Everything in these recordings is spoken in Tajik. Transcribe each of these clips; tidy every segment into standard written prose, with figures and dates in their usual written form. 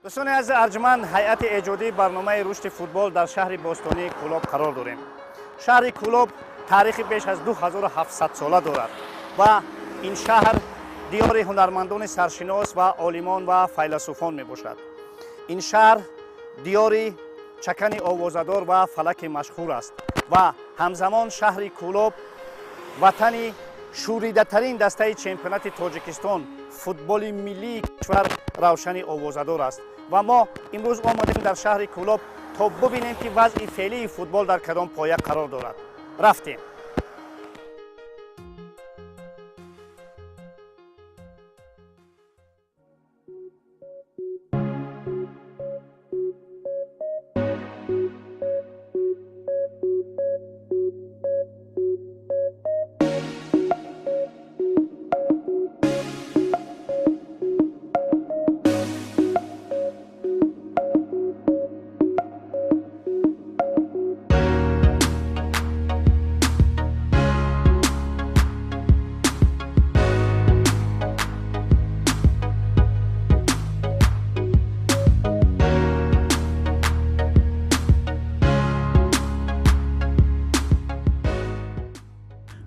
دوستان از ارجمند هیئت ایجادی برنامه رشد فوتبال در شهر باستانی کولوب قرار داریم. شهر کولوب تاریخی بیش از 2700 ساله دارد و این شهر دیار هنرمندان سرشناس و عالمان و فیلسوفان می باشد. این شهر دیار چکن آوازدار و فلک مشهور است و همزمان شهر کولوب وطن شوریده ترین دسته چمپیونات تاجیکستان فوتبال ملی کشور روشن آوازدار است و ما امروز آمدیم در شهر کولوب تا ببینیم که وضع فعلی فوتبال در کدام پایه قرار دارد. رفتیم.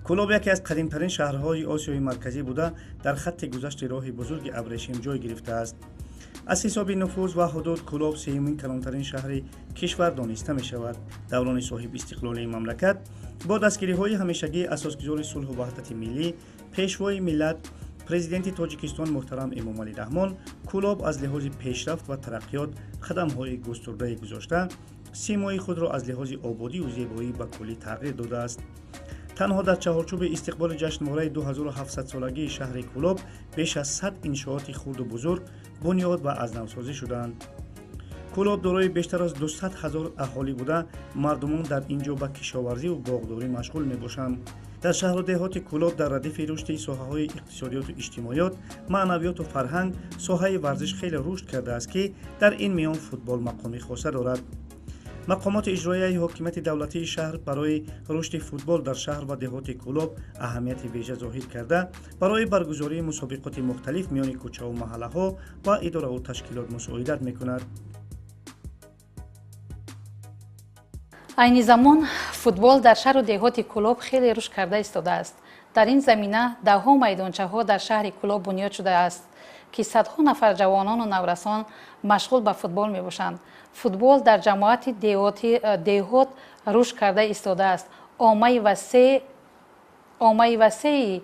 کولوب یکی از قدیمترین شهرهای آسیای مرکزی بوده در خط گذشت راه بزرگ ابریشم جای گرفته است. از حساب نفوذ و حدود کولوب سومین کلانترین شهر کشور دانسته می شود. دوران صاحب استقلال مملکت با دستگیری های همیشگی اساسگزار صلح و وحدت ملی پیشوای ملت پرزیدنت تاجیکستان محترم امامعلی رحمان کولوب از لحاظ پیشرفت و ترقیات قدم های گسترده گذاشته سیمای خود را از لحاظ آبادی و زیبایی به کلی تغییر داده است. تنها در چهارچوب استقبال جشنواره 2700 سالگی شهر کولوب بیش از 100 انشاءات خرد و بزرگ بنیاد و از نوسازی شدند. کولوب دارای بیشتر از 200,000 اهالی بوده مردمان در اینجا به کشاورزی و باغداری مشغول می باشند. در شهر و دهات کولوب در ردیف رشد ساحه‌های اقتصادیات و اجتماعیات، معنویات و فرهنگ، ساحه ورزش خیلی رشد کرده است که در این میان فوتبال مقامی خاصه دارد. مقامات اجرایی حاکمیت دولتی شهر برای رشد فوتبال در شهر و دهات کولوب اهمیت ویژه ظاهر کرده برای برگزاری مسابقات مختلف میان کوچه و محله ها و اداره و تشکیلات مساعدت میکند. عین زمان فوتبال در شهر و دهات کولوب خیلی رشد کرده ایستاده است. در این زمینه دهها میدانچه ها در شهر کولوب بنیاد شده است که صدها نفر جوانان و نورسان مشغول به فوتبال می باشند. فوتبال در جماعت دهات رشد کرده ایستاده است. عامه وسیع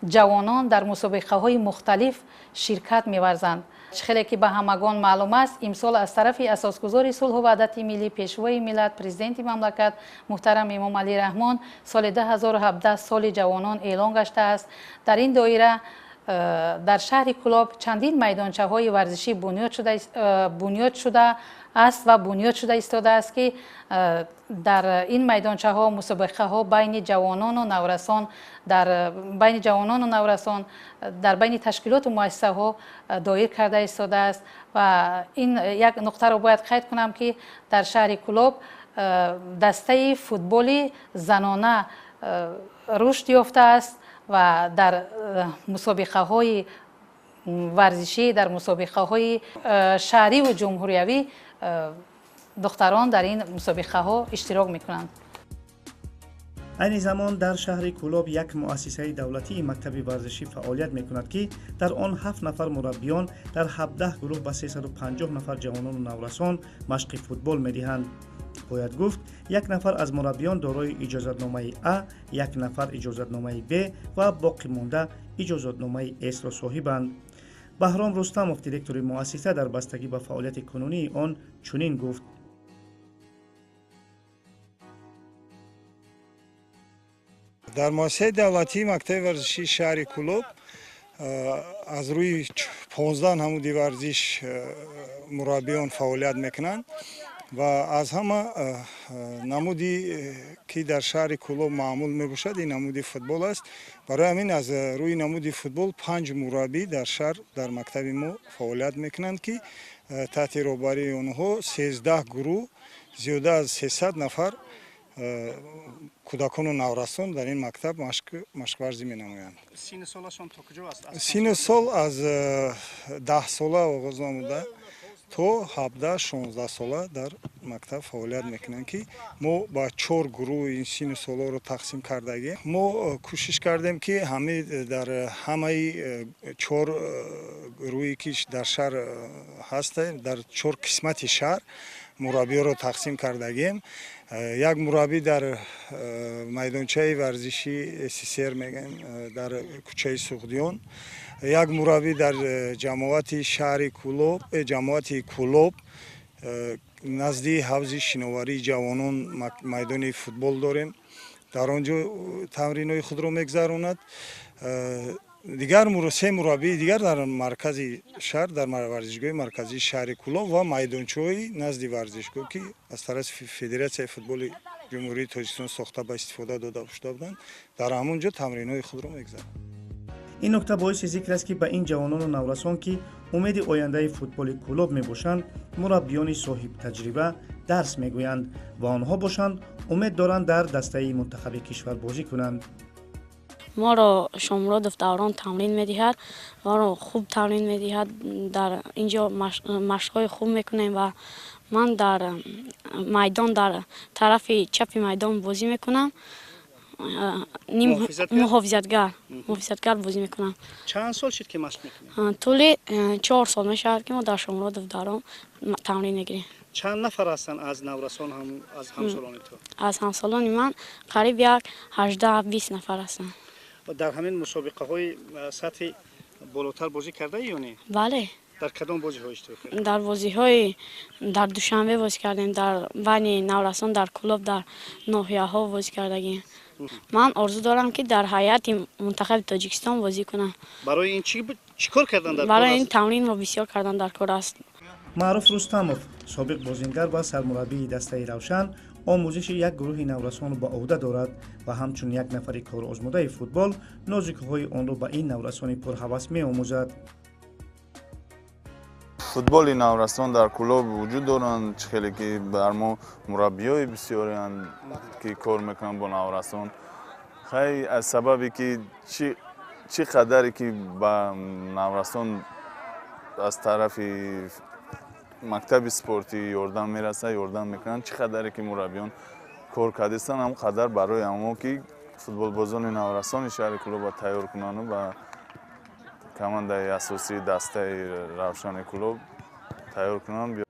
جوانان در مسابقه های مختلف شرکت می ورزند. خیلی که به همگان معلوم است امسال از طرف اساسگزار صلح و وحدت ملی پیشوای ملت پرزیدنت مملکت محترم امامعلی رحمان سال 2017 سال جوانان اعلان گشته است. در این دایره در شهر کولوب چندین میدانچه های ورزشی بنیاد شده است و بنیاد شده ایستاده است که در این میدانچه ها مسابقه ها بین جوانان و نورسان در بین تشکیلات و مؤسسه ها دایر کرده ایستاده است و این یک نقطه را باید قید کنم که در شهر کولوب دسته فوتبال زنانه رشد یافته است و در مسابقه های ورزشی در مسابقه های شهری و جمهوریوی دختران در این مسابقه ها اشتراک میکنند. عین زمان در شهر کولوب یک مؤسسه دولتی مکتب ورزشی فعالیت میکند که در آن 7 نفر مربیان در 17 گروه به 350 نفر جوانان و نورسان مشق فوتبال میدهند. باید گفت یک نفر از مربیان دارای اجازتنامه A، یک نفر اجازتنامه B و باقی مانده اجازتنامه S را صاحبند. بهرام رستموف دیرکتور مؤسسه در بستگی به فعالیت کنونی آن چنین گفت: در مؤسسه دولتی مکتب ورزشی شهر کولوب از روی 15 نمود ورزش مربیان فعالیت میکنند و از همه نمودی که در شهر کولوب معمول می باشد این نمودی فوتبال است. برای همین از روی نمودی فوتبال 5 مربی در شهر در مکتب ما فعالیت میکنند که تحت رهبری آنها 13 گروه زیاده از 300 نفر کودکان و نورسان در این مکتب مشق ورزی می نمایند. سین سالشان تا کجا است؟ سین سال از 10 ساله آغاز نموده то 17-16 сола дар мактаб фаъолият мекунанд ки мо ба 4 гурӯҳи ин сину соларо тақсим кардагем. Мо кӯшиш кардем ки дар ҳамаи 4 гурӯҳе ки дар шаҳр ҳастем, дар 4 қисмати шаҳр мураббиёро тақсим кардагем. Як мураббӣ дар майдончаи варзиши ССР мегӯем дар кӯчаи Суғдиён, як мураббӣ дар ҷамоати шаҳри Кӯлоб, ҷамоати Кӯлоб назди ҳавзи шиноварии ҷавонон майдони футбол дорем. Дар он ҷо тамринои худро мегзаронад. Дигар се мураббии дигар дар маркази шаҳр, дар варзишгоҳи марказии шаҳри Кӯлоб ва майдончаҳои назди варзишгоҳ ки аз тарафи Федератсияи футболи ҷумҳурии Тоҷикистон сохта ба истифода дода шуда буданд, дар ҳамон ҷо тамринои худро мегзаронад. ин нукта боиси зикр аст ки ба ин ҷавонону наврасон ки умеди ояндаи футболи Кӯлоб мебошанд, мураббиёни соҳибтаҷриба дарс мегӯянд ва онҳо бошанд умед доранд дар дастаи мунтахаби кишвар бозӣ кунанд. моро Шомуродов Даврон тамрин медиҳад, моро хуб тамрин медиҳад. Дар инҷо машқҳои хуб мекунем ва ман дар майдон, дар тарафи чапи майдон бозӣ мекунам. муҳофизатгар бозӣ мекунам. Чанд сол шуд ки машқ мекунед? тӯли 4 сол мешавад ки мо дар Шомуродов Даврон тамрин мегирем. Чанд нафар ҳастанд аз наврасон аз ҳамсолони ту? аз ҳамсолони ман қариб як 18-20 нафар ҳастанд. дар ҳамин мусобиқаҳои сатҳи болотар бозӣ кардаӣ ё не? бале, дар кадом бозиҳо иштирок кардед? дар бозиҳои дар Душанбе бозӣ кардем, дар байни Наврасон, дар Кӯлоб, дар ноҳияҳо бозӣ кардагем. ман орзу дорам ки дар ҳайати мунтахаби Тоҷикистон бозӣ кунам. барои ин чӣ кор кардан дар кор барои ин аст? тамринро бисёр кардан дар кор аст. маъруф Рустамов, собиқ бозингар ва сармураббии дастаи Равшан, омӯзиши як гурӯҳи наврасонро ба ӯҳда дорад ва ҳамчун як нафари корозмудаи футбол нозикиҳои онро ба ин наврасони пурҳавас меомӯзад. футболи наврасон дар Кӯлоб вуҷуд доранд, хеле ки бар мо мураббиёи бисёреанд ки кор мекунанд бо наврасон. хай аз сабаби ки чӣ қадаре ки ба наврасон аз тарафи мактаби спортӣ ёрдам мераса, ёрдам мекунанд, чӣ қадаре ки мураббиён кор кардистанд, ҳам қадар барои мо ки футболбозони наврасони шаҳри Кӯлоба тайёр кунанд ва командаи асосии дастаи Равшани Кӯлоб тайёр кунанд.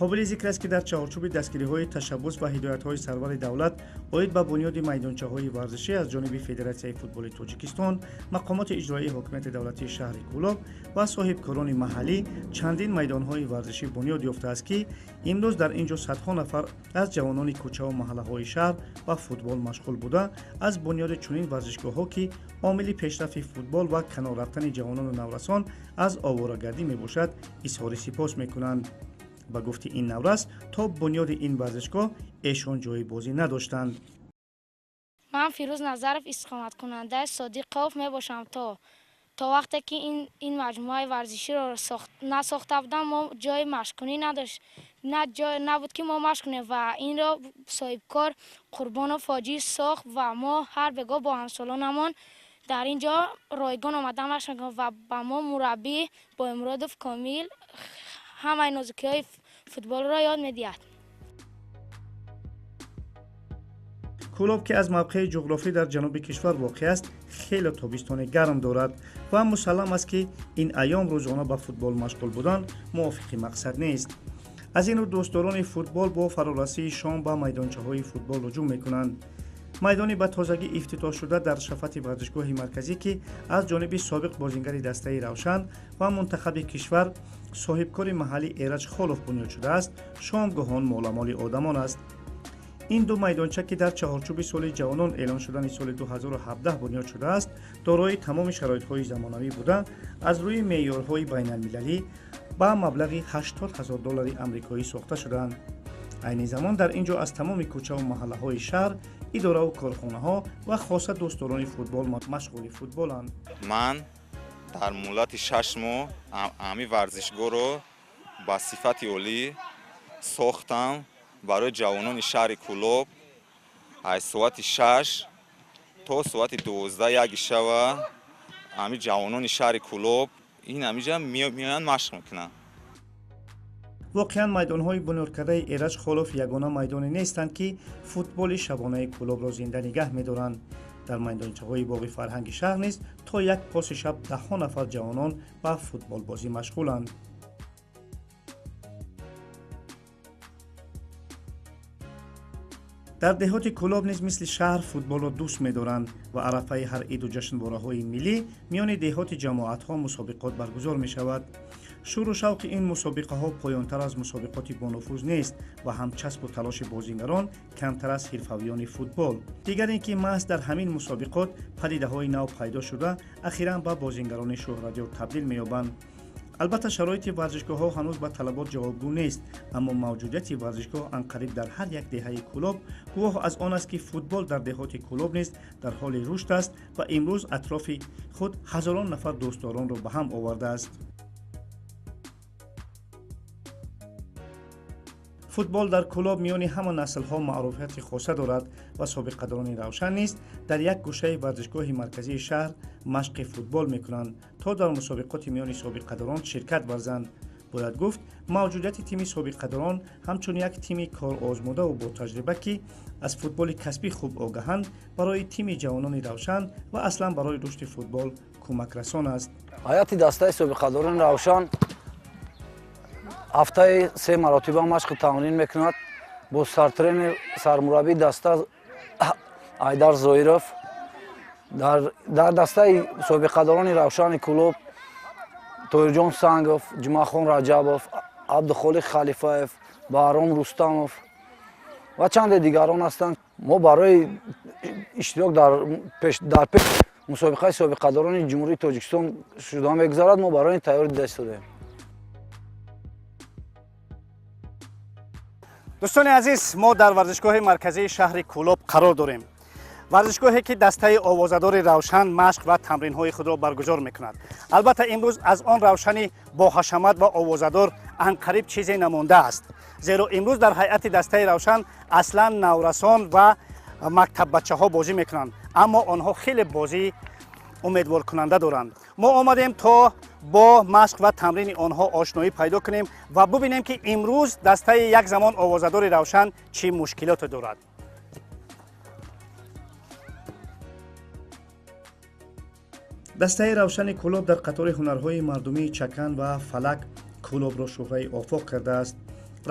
қобили зикр аст ки дар чаҳорчӯби дастгириҳои ташаббус ва ҳидоятҳои сарвари давлат оид ба бунёди майдончаҳои варзишӣ аз ҷониби Федератсияи футболи Тоҷикистон, мақомоти иҷроии ҳокимияти давлатии шаҳри Кӯлоб ва соҳибкорони маҳаллӣ чандин майдонҳои варзишӣ бунёд ёфтааст ки имрӯз дар ин ҷо садҳо нафар аз ҷавонони кӯчаву маҳаллаҳои шаҳр ба футбол машғул буда, аз бунёди чунин варзишгоҳҳо ки омили пешрафи футбол ва канор рафтани ҷавонону наврасон аз оварагардӣ мебошад, изҳори сипос мекунанд. ба гуфти ин наврас, то бунёди ин варзишгоҳ эшон ҷои бозӣ надоштанд. ман Фирӯз Назаров истиқоматкунандаи Содиқов мебошам. то вақте ки ин маҷмӯаи варзиширо насохта будам, мо ҷои машқкунӣ надошт, набуд ки мо машқ кунем ва инро соҳибкор Қурбонов Ҳоҷӣ сохт ва мо ҳар бегоҳ бо ҳамсолонамон дар ин ҷо ройгон омада машқ мекунем ва ба мо мураббӣ Боимуродов Комил ҳамаи нозикиҳои футболро ёд медиҳад. Кӯлоб ки аз мавқеи ҷуғрофӣ дар ҷануби кишвар воқеъ аст, хеле тобистони гарм дорад ва мусаллам аст ки ин айём рӯзона ба футбол машғул будан мувофиқи мақсад нест. аз ин рӯ дӯстдорони футбол бо фарорасии шом ба майдончаҳои футбол ҳуҷум мекунанд. майдони ба тозагӣ ифтитоҳ шуда дар шафати варзишгоҳи марказӣ ки аз ҷониби собиқ бозингари дастаи Равшан ва мунтахаби кишвар соҳибкори маҳаллӣ Эраҷ Холов бунёд шудааст, шом гоҳон моламоли одамон аст. ин ду майдонча ки дар чаҳорчӯби соли ҷавонон эълон шудани соли 2017 бунёд шудааст, дорои тамоми шароитҳои замонавӣ буда, аз рӯи меъёрҳои байналмилалӣ ба маблағи $80,000 амрикоӣ сохта шудаанд. айни замон дар ин ҷо аз тамоми кӯчаву маҳаллаҳои шаҳр, идораву корхонаҳо ва хоса дӯстдорони футбол машғули футболанд. ман дар муддати 6 моҳ ҳамин варзишгоҳро ба сифати олӣ сохтам барои ҷавонони шаҳри Кӯлоб. аз соати 6 то соати 12 яги шава ҳамин ҷавонони шаҳри Кӯлоб ин ҳамиҷа меоянд машқ мекунанд. воқеан майдонҳои бунёдкардаи эраҷ холоф ягона майдоне нестанд ки футболи шабонаи клубро зинда нигаҳ медоранд. дар майдончаҳои боғи фарҳанги шаҳр низ то як поси шаб даҳҳо нафар ҷавонон ба футболбозӣ машғуланд. дар деҳоти кӯлоб низ мисли шаҳр футболро дӯст медоранд ва арафаи ҳар иду ҷашнвораҳои миллӣ миёни деҳоти ҷамоатҳо мусобиқот баргузор мешавад. шӯру шавқи ин мусобиқаҳо поёнтар аз мусобиқоти бонуфуз нест ва ҳамчаспу талоши бозигарон камтар аз ҳирфавиёни футбол. дигар ин ки маҳз дар ҳамин мусобиқот падидаҳои нав пайдо шуда ахиран ба бозигарони шӯҳратёб табдил меёбанд. албатта шароити варзишгоҳҳо ҳанӯз ба талабот ҷавобгӯ нест, аммо мавҷудияти варзишгоҳ анқариб дар ҳар як деҳаи кӯлоб гувоҳ аз он аст ки футбол дар деҳоти кӯлоб низ дар ҳоли рушд аст ва имрӯз атрофи худ ҳазорон нафар дӯстдоронро ба ҳам овардааст. футбол дар кӯлоб миёни ҳама наслҳо маъруфияти хоса дорад ва собиқадорони равшан низ дар як гӯшаи варзишгоҳи марказии шаҳр машқи футбол мекунанд то дар мусобиқоти миёни собиқадорон ширкат варзанд. бояд гуфт мавҷудияти тими собиқадорон ҳамчун як тими корозмудавуботаҷриба ки аз футболи касбӣ хуб огаҳанд барои тими ҷавонони равшан ва аслан барои рушди футбол кӯмакрасон аст. ҳайати дастаи собиқадорони равшан ҳафтаи 3 маротиба машқи тамрин мекунад бо сартренер сармураббии даста Айдар Зоиров. дар дастаи собиқадорони равшани кӯлоб Тоирҷон Сангов, Ҷумъахон Раҷабов, Абдухолиқ Халифаев, Баҳром Рустамов ва чанде дигарон ҳастанд. мо барои иштирок дар мусобиқаи собиқадорони ҷумҳурии Тоҷикистон шуда мегузарад, мо барои ин тайёрӣ даст истодаем. дӯстони азиз, мо дар варзишгоҳи марказии шаҳри кӯлоб қарор дорем. варзишгоҳе ки дастаи овозадори равшан машқ ва тамринҳои худро баргузор мекунад. албатта имрӯз аз он равшани боҳашамат ва овозадор анқариб чизе намондааст, зеро имрӯз дар ҳайати дастаи равшан аслан наврасон ва мактаббачаҳо бозӣ мекунанд, аммо онҳо хеле бозии умедворкунанда доранд. мо омадем то бо машқ ва тамрини онҳо ошноӣ пайдо кунем ва бубинем ки имрӯз дастаи як замон овозадори равшан чӣ мушкилоте дорад. дастаи равшани кӯлоб дар қатори ҳунарҳои мардумии чакан ва фалак кӯлобро шӯҳраи офоқ кардааст.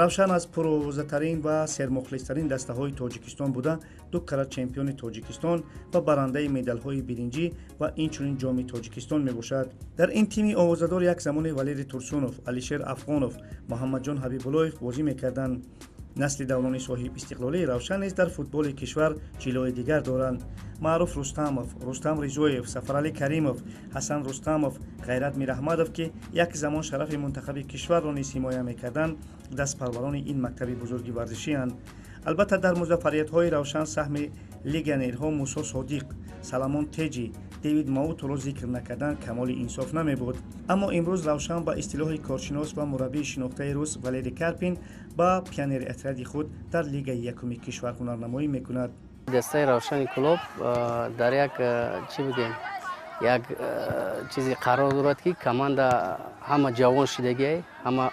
равшан аз пуровозатарин ва сермухлистарин дастаҳои тоҷикистон буда 2 карат чемпиони тоҷикистон ва барандаи медалҳои биринҷӣ ва инчунин ҷоми тоҷикистон мебошад. дар ин тими овозадор як замоне Валерий Турсунов, Алишер Афғонов, Муҳаммадҷон Ҳабибуллоев бозӣ мекарданд. насли даврони соҳиб истиқлолии равшан низ дар футболи кишвар ҷилои дигар доранд. маъруф Рустамов, Рустам Ризоев, Сафарали Каримов, Ҳасан Рустамов, Ғайрат Мираҳмадов ки як замон шарафи мунтахаби кишварро низ ҳимоя мекарданд, дастпарварони ин мактаби бузурги варзишианд. албатта дар муваффақиятҳои равшан саҳми легионерҳо Мусо Содиқ, Саламон Теҷи, Девид Маутро зикр накардан камоли инсоф намебуд. аммо имрӯз равшан ба истилоҳи коршинос ва мураббии шинохтаи рус Валерий Карпин ба пионери отряди худ дар лигаи якуми кишвар ҳунарнамоӣ мекунад. дастаи равшани кӯлоб дар як чӣ бигем як чизе қарор дорад ки команда ҳама ҷавон шидагиай, ҳама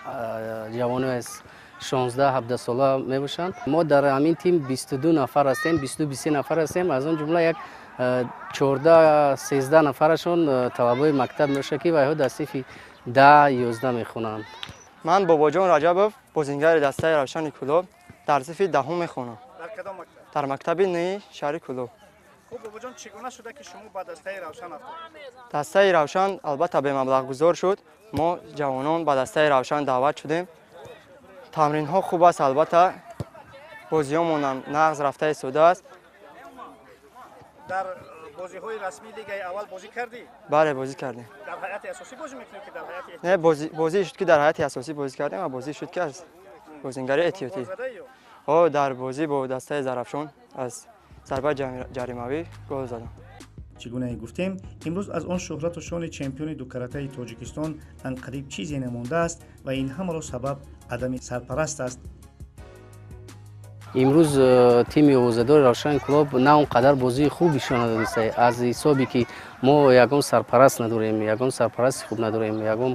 ҷавонои аз 16-17 сола мебошанд. мо дар ҳамин тим 22 нафар ҳастем, 22-23 нафар ҳастем. аз он ҷумла як 14-13 нафарашон талабои мактаб мебошад ки вайҳо дар синфи 10-11 мехонанд. ман Бобоҷон Раҷабов, бозингари дастаи равшани кӯлоб, дар синфи 10 мехонам. дар кадом мактаб? дар мактаби наи шаҳри кӯлоб. хуб бобоҷон, чӣ гуна шуда ки шумо ба дастаи равшан афтед? дастаи равшан албатта бемаблағгузор шуд. мо ҷавонон ба дастаи равшан даъват шудем. тамринҳо хуб аст, албатта бозиҳомонам нағз рафта истода аст. дар бозиҳои расмии лигаи аввал бозӣ кардӣ? бале бозӣ кардем. дар ҳайати асосӣ бозӣ мекунед ки дар ҳайати не бозӣ шуд ки дар ҳайати асосӣ бозӣ кардем ва бозӣ шуд ки аз бозингари эҳтиётӣ. дар бозӣ бо дастаи зарафшон аз зарбаи ҷаримавӣ гол задам. чӣ гуна гуфтем, имрӯз аз он шӯҳрату шони чемпиони дукаратаи тоҷикистон анқариб чизе намондааст ва ин ҳамаро сабаб адами сарпараст аст. имрӯз тими овозадори равшани кӯлоб на он қадар бозии хуби шона додааст аз ҳисоби ки мо ягон сарпараст надорем, ягон сарпарасти хуб надорем, ягон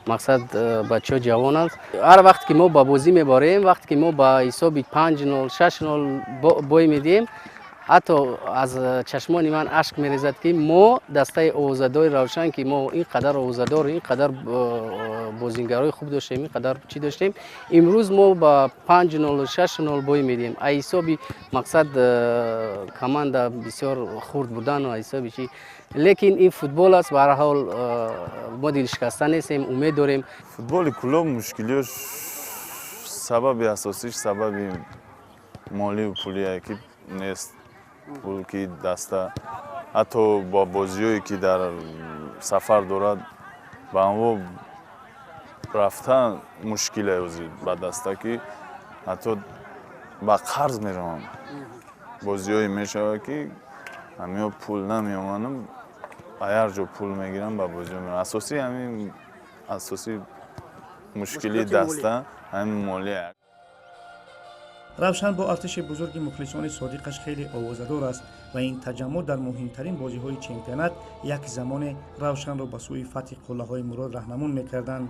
مقصد بچه جوان است. هر وقت که ما با بازی میباریم، وقتی که ما با حساب 5-0 6-0 بای میدیم، حتی از چشمان من اشک میریزد که ما دسته اوزادای روشن که ما اینقدر اوزادار، اینقدر بازیگرای خوب داشتیم، اینقدر چی داشتیم، امروز ما با 5-0 6-0 بای میدیم. حسابی مقصد کماند بسیار خرد بودن و حسابی چی، لیکن این فوتبال است. به هر حال ما دل شکسته نیستیم، امید داریم. فوتبال کلوب مشکلیش سبب اساسیش سبب مالی و پولی که نیست. پول که دسته حتی با بازیایی که در سفر دارد با اونو رفتن مشکل است با دسته که حتی با قرض میروم بازیایی میشود که همین پول نمیومنم هر جا پول میگیرم با بازی میرم. اساسی همین اساسی مشکلی دسته همین مالی. равшан бо артиши бузурги мухлисони содиқаш хеле овозадор аст ва ин таҷаммуд дар муҳимтарин бозиҳои чемпионат як замоне равшанро ба сӯи фатҳи қуллаҳои мурод раҳнамун мекарданд.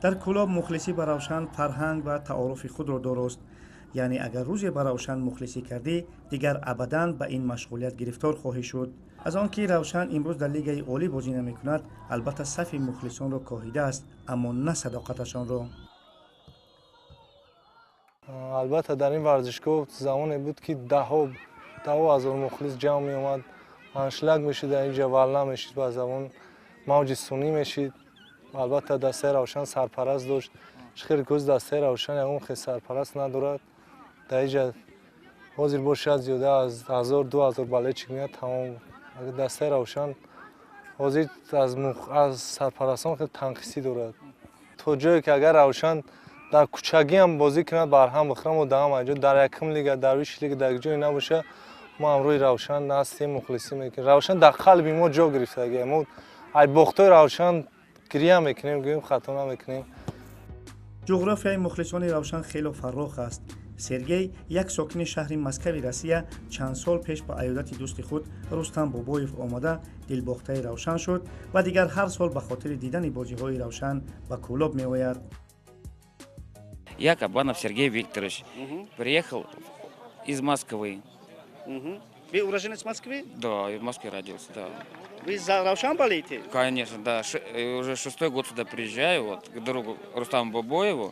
дар кӯлоб мухлисӣ ба равшан фарҳанг ва таъаруфи худро дорост. яъне агар рӯзе ба равшан мухлисӣ кардӣ, дигар абадан ба ин машғулият гирифтор хоҳӣ шуд. аз он ки равшан имрӯз дар лигаи олӣ бозӣ намекунад, албатта сафи мухлисонро коҳидааст, аммо на садоқаташонро. البته در این ورزشگاه زمانی بود که ده هزار مخلص جمع می اومد، انشلگ میشید در اینجا ولنه میشید و زمان موج سونی میشید. البته دسته روشن سرپرست داشت. خیلی کوز دسته روشن اون خیلی سرپرست ندارد. در اینجا حاضر باشد زیاده از 1000-2000 بلچیک میاد تمام. اگر دسته روشن حاضر از سرپرستان خیلی تنقیصی دارد. تا جایی که اگر روشن در کوچگی هم بازی کند بر هم بخرم و دام اینجا در یکم لیگ در 20 لیگ در جایی نباشه، ما امروز روشن هستیم مخلصی میکنیم. روشن در قلب ما جا گرفته. ما ای باختای روشن گریه میکنیم، گویم خطا نمیکنیم. جغرافیای مخلصان روشن خیلی فراخ است. سرگئی یک ساکن شهر مسکوی روسیه چند سال پیش با عیادت دوست خود رستم بابایف آمده دلباخته روشن شد و دیگر هر سال به خاطر دیدن بازی‌های روشن به کلوب میآید. Я Кабанов Сергей Викторович. Приехал из Москвы. Вы уроженец Москвы? Да, я в Москве родился, да. Вы за Равшан болеете? Конечно, да. Уже 6-й год сюда приезжаю, вот, к другу Рустаму Бабоеву.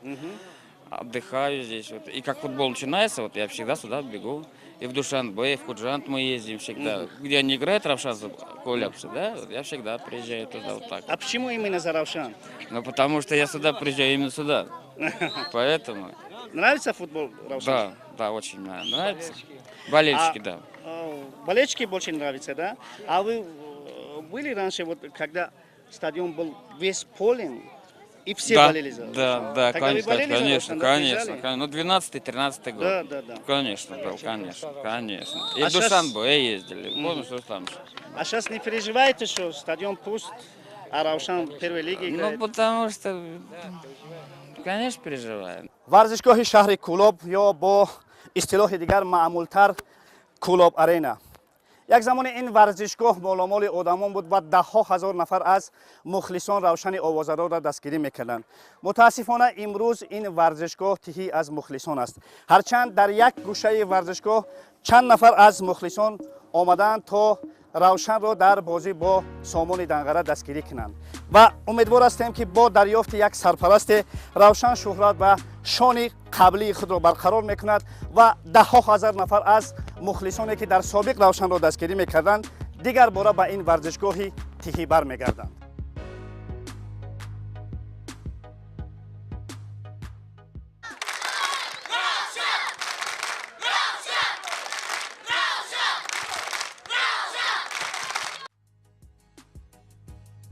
Отдыхаю здесь. Вот. И как футбол начинается, вот, я всегда сюда бегу. И в Душанбе, и в Куджант мы ездим всегда. Где они играют, Равшан, Кулябцы, да? Вот я всегда приезжаю туда вот так. А почему именно за Равшан? Ну, потому что я сюда приезжаю именно сюда. Поэтому... Нравится футбол Равшан? Да, да, очень нравится. Болельщики, да. Болельщики больше нравятся, да? А вы были раньше, вот, когда стадион был весь полен, и все болели за Равшан? Да, тогда конечно, вы конечно, конечно. Ну, 12-13 год. Да. Конечно, был, конечно. И в Душанбе ездили, помнишь, что там? А сейчас не переживаете, что стадион пуст, а Равшан в первой лиге играет? Ну, потому что, конечно, переживаем. ورزشگاه شهر کولوب یا با اصطلاح دیگر معمولتر کولوب آرینا. یک زمان این ورزشگاه مالامال آدمان بود و ده ها هزار نفر از مخلصان روشن آوازدار را دستگیری میکردند. متاسفانه امروز این ورزشگاه تهی از مخلصان است. هرچند در یک گوشه ورزشگاه چند نفر از مخلصان آمدند تا روشن را در بازی با سامان دنقره دستگیری کنند و امیدوار هستیم که با دریافت یک سرپرست روشن شهرت و شان قبلی خود را برقرار میکند و ده ها هزار نفر از مخلصانی که در سابق روشن را دستگیری میکردند دیگر باره به این ورزشگاهی تهی برمیگردند.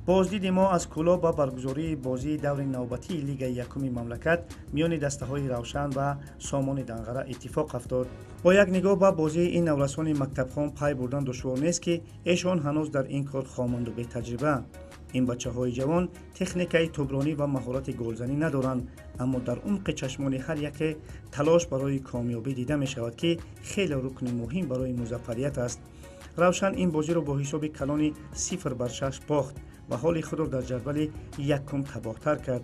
بازدید ما از کلوب و برگزاری بازی دور نوبتی لیگ یکم مملکت میان دسته‌های روشن و سامان دنقره اتفاق افتاد. با یک نگاه به بازی این نورسان مکتبخوان پی بردن دشوار نیست که ایشان هنوز در این کار خامند و بی تجربه. این بچه‌های جوان تکنیکای توپرانی و مهارت گلزنی ندارند، اما در عمق چشمان هر یک تلاش برای کامیابی دیده می شود که خیلی رکن مهم برای موفقیت است. روشن این بازی را با حساب کلان 0-6 باخت و حال خود را در جدول یکم تباهتر کرد.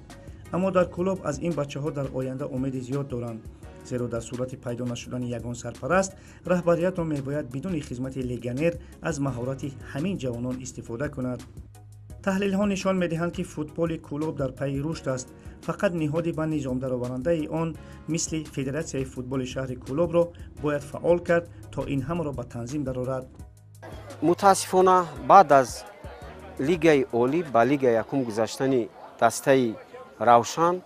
اما در کلوب از این بچه‌ها در آینده امید زیاد دارند، زیرا در صورت پیدا نشدن یگان سرپرست، رهبریت را می‌باید بدون خدمت لگنر از مهارت همین جوانان استفاده کند. تحلیل ها نشان می‌دهند که فوتبال کلوب در پی رشد است. فقط نهادی به نظام درآورنده آن مثل فدراسیون فوتبال شهر کلوب را باید فعال کرد تا این همه را به تنظیم درآورد. متاسفانه بعد از لیگ عالی به لیگ یکم گذشتن دسته روشن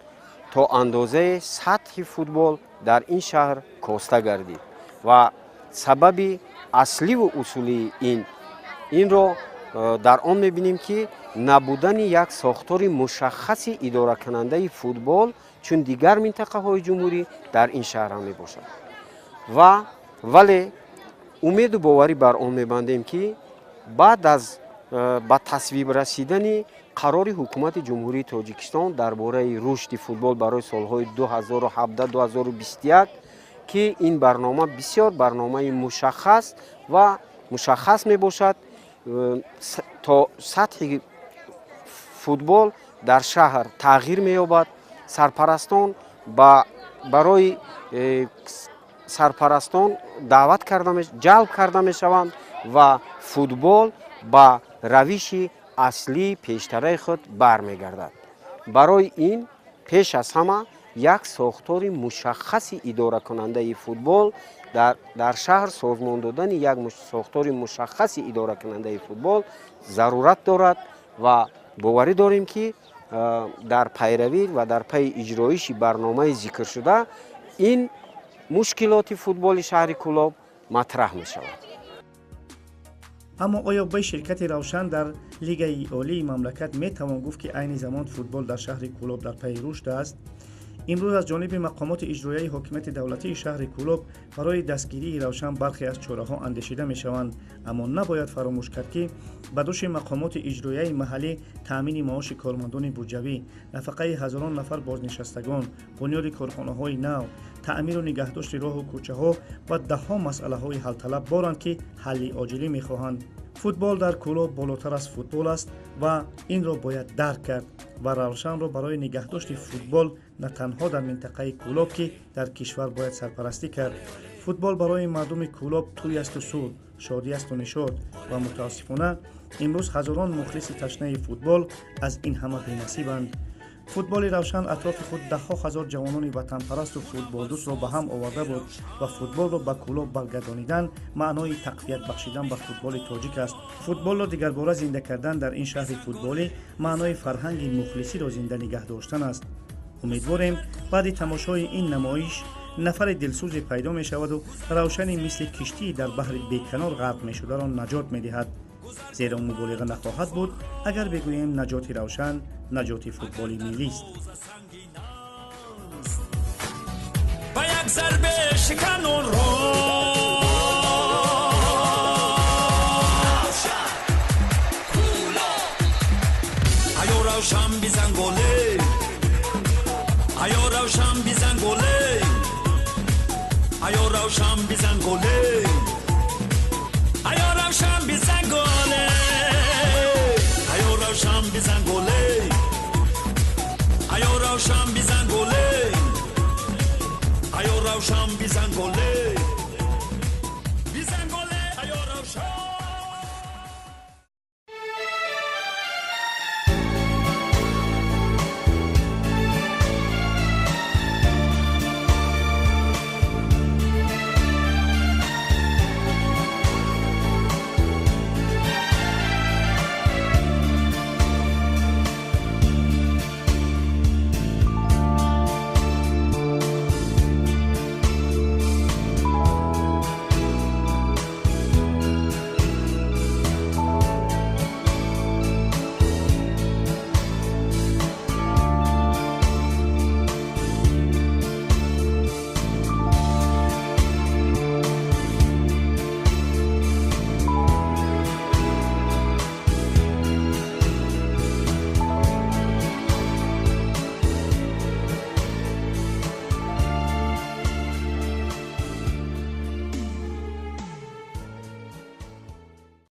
تا اندازه سطح فوتبال در این شهر کاسته گردید و سبب اصلی و اصولی این را در آن می‌بینیم که نبودن یک ساختار مشخص اداره کننده فوتبال چون دیگر منطقه های جمهوری در این شهر هم میباشد ولی امید و باوری بر آن می‌بندیم که بعد از به تصویب رسیدن قرار حکومت جمهوری تاجیکستان درباره رشد فوتبال برای سالهای 2017-2021 که این برنامه بسیار برنامه مشخص میباشد تا سطح فوتبال در شهر تغییر می‌یابد. سرپرستان برای سرپرستان جلب کرده می‌شوند و فوتبال با روش اصلی پیشتره خود برمیگردد. برای این پیش از همه یک ساختار مشخص اداره کننده فوتبال در شهر سازمان دادن یک ساختار مشخص اداره کننده فوتبال ضرورت دارد و باوری داریم که در پیروی و در پی اجرایش برنامه ذکر شده این مشکلات فوتبال شهر کلوب مطرح می شود. اما آیا به شرکت روشن در لیگ عالی مملکت می توان گفت که عین زمان فوتبال در شهر کلوب در پی رشد است؟ امروز از جانب مقامات اجرایی حاکمیت دولتی شهر کلوب برای دستگیری روشن برخی از چاره‌ها اندیشیده می‌شوند، اما نباید فراموش کرد که به دوش مقامات اجرایی محلی تامین معاش کارمندان بودجوی، نفقه هزاران نفر بازنشستگان، بنیاد کارخانه‌های نو، تعمیر و نگهداشت راه و کوچه‌ها و ده‌ها مسئله‌های حل طلب بارند که حل عاجلی می‌خواهند. فوتبال در کلوب بالاتر از فوتبال است و این را باید درک کرد و روشن را برای نگهداشت فوتبال نه تنها در منطقه کلوب که در کشور باید سرپرستی کرد. فوتبال برای مردم کلوب توی است و سور، شادی است و نشاط و متاسفانه امروز هزاران مخلص تشنه فوتبال از این همه بی‌نصیبند. فوتبال روشن اطراف خود ده‌ها هزار جوانان وطن پرست و فوتبال دوست را به هم آورده بود و فوتبال را به کلوب برگردانیدن معنای تقویت بخشیدن به فوتبال تاجیک است. فوتبال را دیگر باره زنده کردن در این شهر فوتبالی معنای فرهنگ مخلصی را زنده نگه داشتن است. امیدواریم بعد تماشای این نمایش نفر دلسوز پیدا می شود و روشنی مثل کشتی در بحر بیکنار غرق می شده را نجات می دهد. زیرا مبالغه نخواهد بود اگر بگوییم نجات روشن نجات فوتبال ملی است. با یک ضربه شکنون رو آیا روشن بیزن گله، آیا روشن بیزن گله، آیا روشن بیزن گله، آیا روشن بیزن گله، آیا روشن بیزن گله، آیا روشن بیزن گله، آیا روشن بیزن گله.